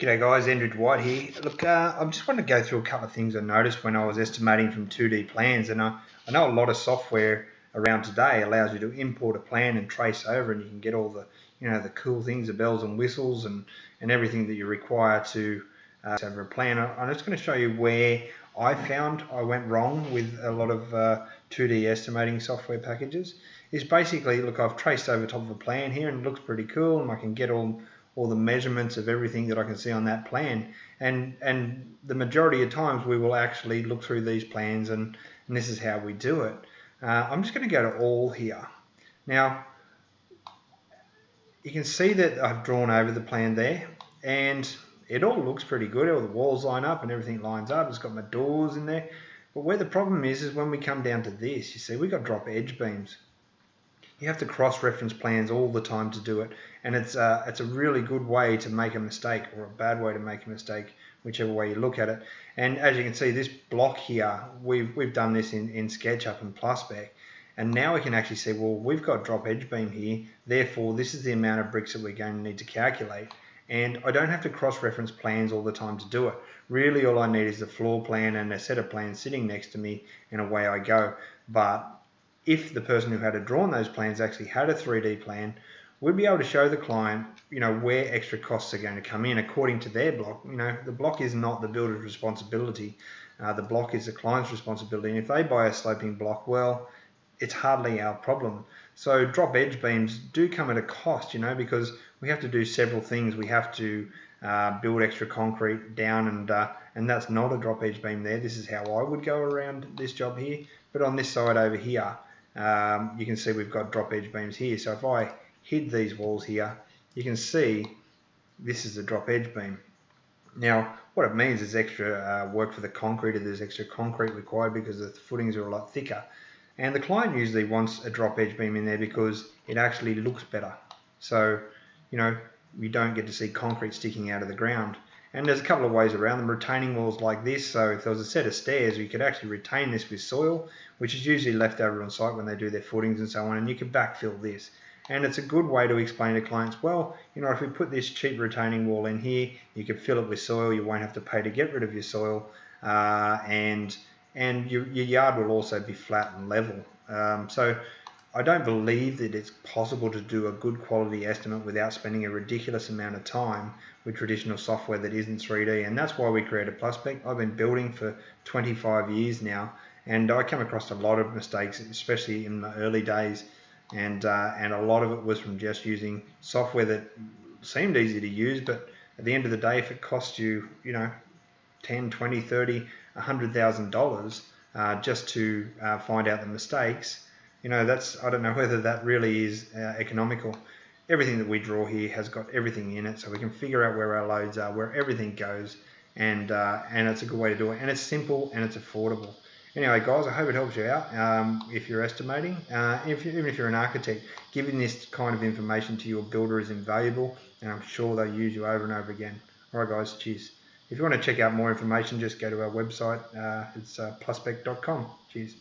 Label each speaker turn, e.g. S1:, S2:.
S1: G'day guys, Andrew Dwight here. Look, I just want to go through a couple of things I noticed when I was estimating from 2D plans, and I know a lot of software around today allows you to import a plan and trace over, and you can get all the the cool things, the bells and whistles, and everything that you require to over a plan. I'm just going to show you where I found I went wrong with a lot of 2D estimating software packages. Is basically, look, I've traced over top of a plan here, and it looks pretty cool, and I can get all the measurements of everything that I can see on that plan, and the majority of times we will actually look through these plans, and this is how we do it. I'm just going to go to all here. Now you can see that I've drawn over the plan there, and it all looks pretty good. All the walls line up and everything lines up. It's got my doors in there, but where the problem is when we come down to this, you see we've got drop edge beams. You have to cross-reference plans all the time to do it, and it's a really good way to make a mistake, or a bad way to make a mistake, whichever way you look at it. And as you can see, this block here, we've done this in SketchUp and Plusspec, and now we can actually see, well, we've got drop edge beam here, therefore this is the amount of bricks that we're going to need to calculate. And I don't have to cross-reference plans all the time to do it. Really, all I need is the floor plan and a set of plans sitting next to me, and away I go. But if the person who had drawn those plans actually had a 3D plan, we'd be able to show the client, where extra costs are going to come in according to their block. The block is not the builder's responsibility. The block is the client's responsibility. And if they buy a sloping block, well, it's hardly our problem. So drop edge beams do come at a cost, because we have to do several things. We have to build extra concrete down, and that's not a drop edge beam there. This is how I would go around this job here. But on this side over here, you can see we've got drop edge beams here. So if I hid these walls here, you can see this is a drop edge beam. Now what it means is extra work for the concrete, or there's extra concrete required because the footings are a lot thicker. And the client usually wants a drop edge beam in there because it actually looks better. So we don't get to see concrete sticking out of the ground. And there's a couple of ways around them. Retaining walls like this, so if there was a set of stairs, you could actually retain this with soil, which is usually left over on site when they do their footings and so on, and you can backfill this. And it's a good way to explain to clients, well, if we put this cheap retaining wall in here, you can fill it with soil, you won't have to pay to get rid of your soil, and your yard will also be flat and level. So I don't believe that it's possible to do a good quality estimate without spending a ridiculous amount of time with traditional software that isn't 3D, and that's why we created Plusspec. I've been building for 25 years now, and I come across a lot of mistakes, especially in the early days, and a lot of it was from just using software that seemed easy to use, but at the end of the day, if it costs you, $10, $20, $30, $100,000 just to find out the mistakes, I don't know whether that really is economical. Everything that we draw here has got everything in it, so we can figure out where our loads are, where everything goes, and it's a good way to do it. And it's simple and it's affordable. Anyway, guys, I hope it helps you out if you're estimating. Even if you're an architect, giving this kind of information to your builder is invaluable, and I'm sure they'll use you over and over again. All right, guys, cheers. If you want to check out more information, just go to our website. It's plusspec.com. Cheers.